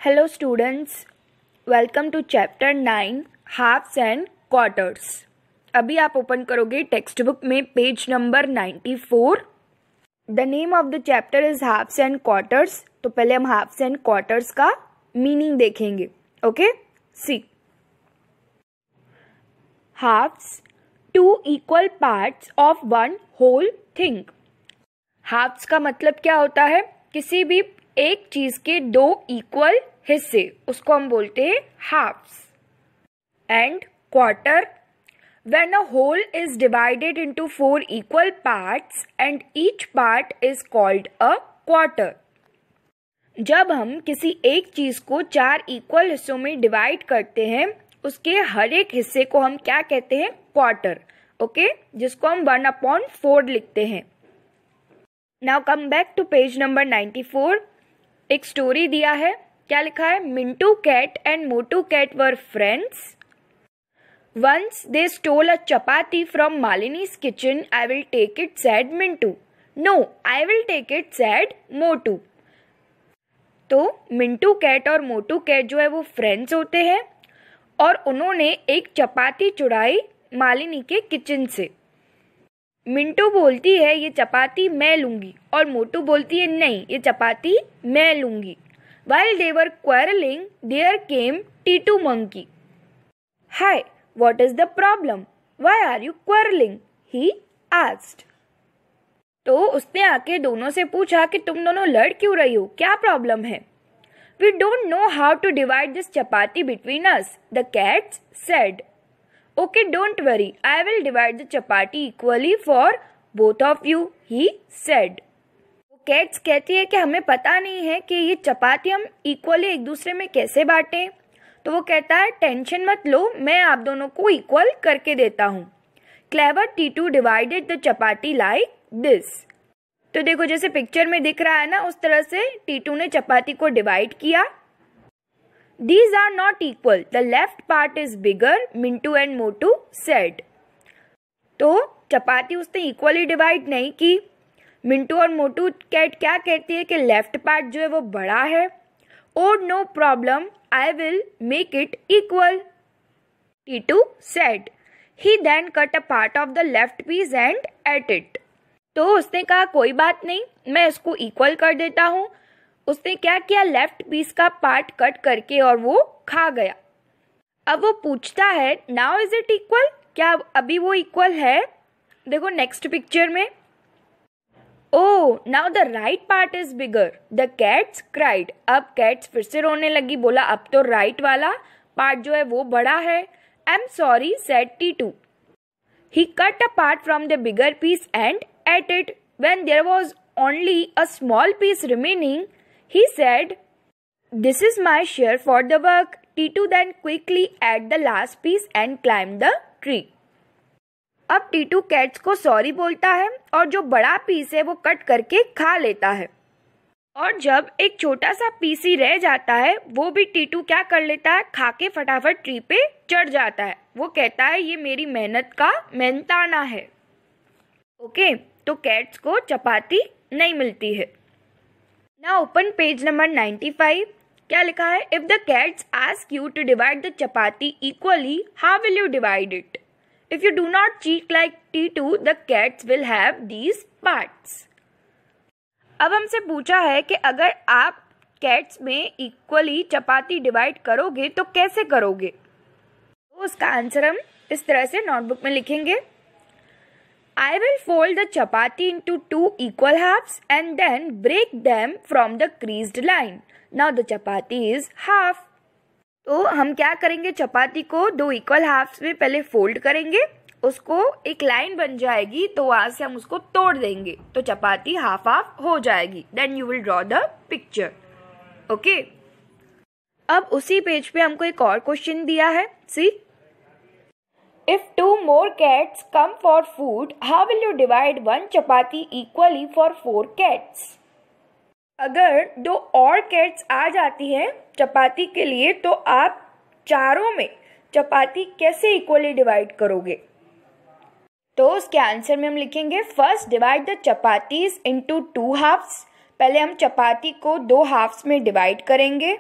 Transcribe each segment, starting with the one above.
Hello students, welcome to chapter 9 halves and quarters। अभी आप open करोगे टेक्स्ट बुक में page number 94। The name of the chapter is halves and quarters. तो पहले हम halves and quarters का meaning देखेंगे। Okay, see halves, two equal parts of one whole thing. Halves का मतलब क्या होता है? किसी भी एक चीज के दो इक्वल हिस्से, उसको हम बोलते हैं halves. And quarter, when a whole is divided into 4 equal parts and each part is called a quarter. जब हम किसी एक चीज को 4 इक्वल हिस्सों में डिवाइड करते हैं, उसके हर एक हिस्से को हम क्या कहते हैं? क्वार्टर। ओके, जिसको हम 1/4 लिखते हैं। Now come back to page number 94। एक स्टोरी दिया है, क्या लिखा है? Mintu cat and Motu cat were friends. Once they stole a chapati from Malini's kitchen. I will take it, said Mintu. No, I will take it, said Motu. तो मिंटू कैट और मोटू कैट जो है वो फ्रेंड्स होते हैं और उन्होंने एक चपाती चुराई मालिनी के किचन से। मिंटू बोलती है ये चपाती मैं लूंगी और मोटू बोलती है नहीं, ये चपाती मैं लूंगी। While they were quarreling, there came Titu Monkey. Hi, what is the problem? Why are you quarreling? He asked. तो उसने आके दोनों से पूछा कि तुम दोनों लड़ क्यों रही हो, क्या प्रॉब्लम है? We don't know how to divide this chapati between us, the cats said. Okay, don't worry, I will divide the chapati equally for both of you, he said. Cats कहती है कि हमें पता नहीं है कि ये चपाती हम इक्वली एक दूसरे में कैसे बांटें। तो वो कहता है टेंशन मत लो, मैं आप दोनों को इक्वल करके देता हूँ। Clever Titu divided the chapati like this. तो देखो जैसे पिक्चर में दिख रहा है ना, उस तरह से टीटू ने चपाती को डिवाइड किया। These are not equal. The left part is bigger, Mintu and Motu said. तो चपाती उसने इक्वली डिवाइड नहीं की। मिंटू और मोटू कैट क्या कहती है कि लेफ्ट पार्ट जो है वो बड़ा है। Oh no problem, I will make it equal, Titu said. He then cut a part of the left piece and ate it. तो उसने कहा कोई बात नहीं, मैं इसको इक्वल कर देता हूँ। उसने क्या किया? लेफ्ट पीस का पार्ट कट करके और वो खा गया। अब वो पूछता है नाउ इज इट इक्वल? क्या अभी वो इक्वल है? देखो नेक्स्ट पिक्चर में। Oh, now the right part is bigger, the cats cried. अब कैट्स फिर से रोने लगी, बोला अब तो राइट वाला पार्ट जो है वो बड़ा है। I am sorry, said Titu. He cut a part from the bigger piece and ate it. When there was only a small piece remaining, he said, this is my share for the work. Titu then quickly ate the last piece and climbed the tree. अब Titu cats को sorry बोलता है और जो बड़ा piece है वो cut करके खा लेता है। और जब एक छोटा सा पीस ही रह जाता है, वो भी टीटू क्या कर लेता है? खा के फटाफट ट्री पे चढ़ जाता है। वो कहता है ये मेरी मेहनत का मेहनताना है। ओके, तो कैट्स को चपाती नहीं मिलती है। Now open page number 95. क्या लिखा है? If the cats ask you to divide the chapati equally, how will you divide it? If you do not cheat like Titu, the cats will have these parts. अब हमसे पूछा है कि अगर आप कैट्स में इक्वली चपाती डिवाइड करोगे तो कैसे करोगे? तो उसका आंसर हम इस तरह से नोटबुक में लिखेंगे। I will fold the chapati into 2 equal halves and then break them from the creased line. Now the chapati is half. तो हम क्या करेंगे? चपाती को 2 इक्वल हाफ्स में पहले फोल्ड करेंगे, उसको एक लाइन बन जाएगी तो वहां से हम उसको तोड़ देंगे तो चपाती हाफ हाफ हो जाएगी। Then you will draw the picture. Okay? अब उसी पेज पे हमको एक और क्वेश्चन दिया है। See? If 2 more cats come for food, how will you divide 1 chapati equally for 4 cats? अगर 2 और कैट्स आ जाती हैं चपाती के लिए तो आप चारों में चपाती कैसे इक्वली डिवाइड करोगे? तो उसके आंसर में हम लिखेंगे first divide the chapatis into 2 halves. पहले हम चपाती को 2 हाफ्स में डिवाइड करेंगे।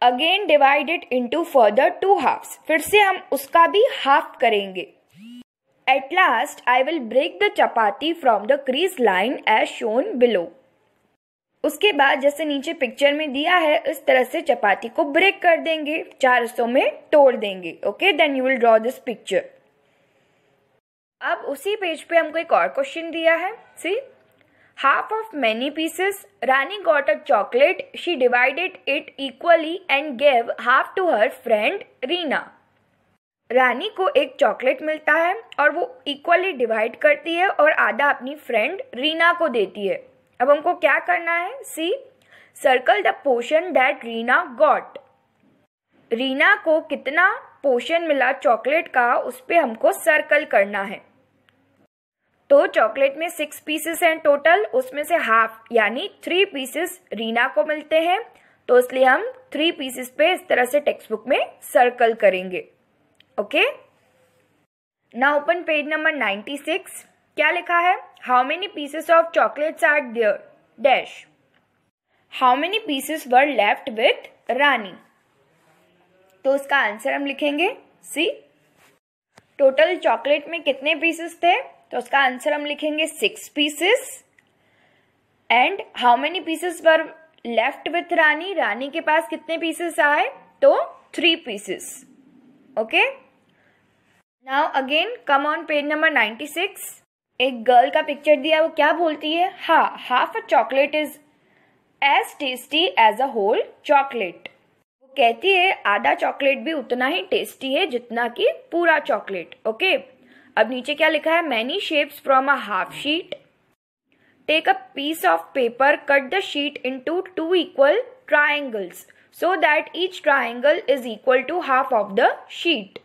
Again divide it into further 2 halves, फिर से हम उसका भी हाफ करेंगे. At last I will break the chapati from the crease line as shown below. उसके बाद जैसे नीचे पिक्चर में दिया है इस तरह से चपाती को ब्रेक कर देंगे, 4 हिस्सों में तोड़ देंगे. Okay, then you will draw this picture. अब उसी पेज पे हमको एक और क्वेश्चन दिया है. सी, half of many pieces, Rani got a chocolate. She divided it equally and gave half to her friend Reena. रानी को एक चॉकलेट मिलता है और वो इक्वली डिवाइड करती है और आधा अपनी फ्रेंड रीना को देती है. अब हमको क्या करना है? See, circle the portion that Reena got. Reena को कितना पोर्शन मिला चॉकलेट का, उस पे हमको सर्कल करना है. तो चॉकलेट में 6 पीसेस हैं टोटल, उसमें से हाफ यानी 3 पीसेस रीना को मिलते हैं. तो इसलिए हम 3 पीसेस पे इस तरह से टेक्स्ट बुक में सर्कल करेंगे. Okay, now open page number 96. क्या लिखा है? How many pieces of chocolates are there dash. How many pieces were left with Rani. तो उसका आंसर हम लिखेंगे. सी, टोटल चॉकलेट में कितने पीसेस थे? तो उसका आंसर हम लिखेंगे 6 pieces. And how many pieces were left with Rani. Rani के पास कितने पीसेस आए? तो 3 pieces. Okay, now again come on page number 96. एक गर्ल का पिक्चर दिया, वो क्या बोलती है? हाँ, half a chocolate is as tasty as a whole chocolate. वो कहती है आधा चॉकलेट भी उतना ही टेस्टी है जितना कि पूरा चॉकलेट. ओके, अब नीचे क्या लिखा है? Many shapes from a half sheet. Take a piece of paper, cut the sheet into 2 equal triangles so that each triangle is equal to half of the sheet.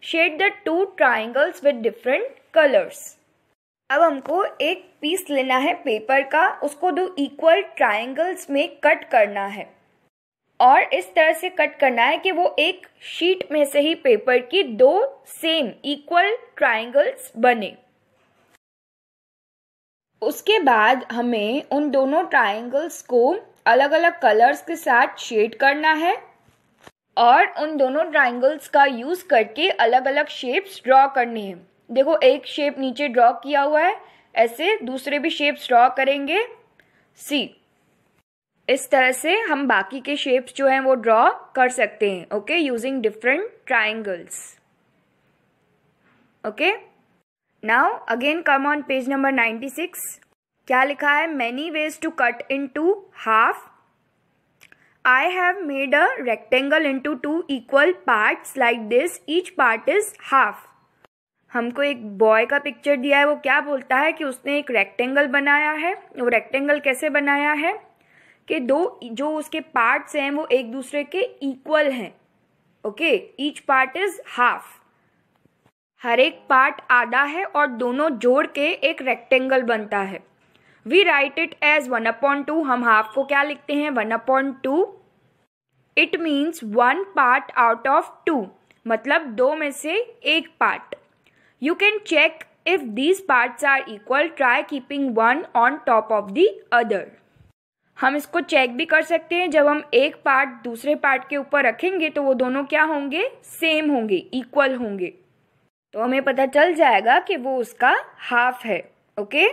Shade the 2 triangles with different colours. अब हमको एक piece लेना है paper का, उसको 2 equal triangles में cut करना है और इस तरह से कट करना है कि वो एक शीट में से ही पेपर की 2 सेम इक्वल ट्राइंगल्स बने. उसके बाद हमें उन दोनों ट्राइंगल्स को अलग अलग कलर्स के साथ शेड करना है और उन दोनों ट्राइंगल्स का यूज करके अलग अलग शेप्स ड्रॉ करनी है. देखो, एक शेप नीचे ड्रॉ किया हुआ है, ऐसे दूसरे भी शेप्स ड्रॉ करेंगे. सी, इस तरह से हम बाकी के शेप्स जो हैं वो ड्रॉ कर सकते हैं. Okay, using different triangles. Okay, now again come on page number 96. क्या लिखा है? Many ways to cut into half. I have made a rectangle into 2 equal parts like this. Each part is half. हमको एक boy का picture दिया है, वो क्या बोलता है कि उसने एक रेक्टेंगल बनाया है. वो रेक्टेंगल कैसे बनाया है कि 2 जो उसके पार्ट्स हैं वो एक दूसरे के इक्वल हैं. Okay, each part is half. हर एक पार्ट आधा है और दोनों जोड़ के एक रेक्टेंगल बनता है. We write it as 1/2. हम हाफ को क्या लिखते हैं? 1/2. It means 1 part out of 2, मतलब 2 में से एक part. You can check if these parts are equal. Try keeping one on top of the other. हम इसको चेक भी कर सकते हैं. जब हम एक पार्ट दूसरे पार्ट के ऊपर रखेंगे तो वो दोनों क्या होंगे? सेम होंगे, इक्वल होंगे. तो हमें पता चल जाएगा कि वो उसका हाफ है. ओके.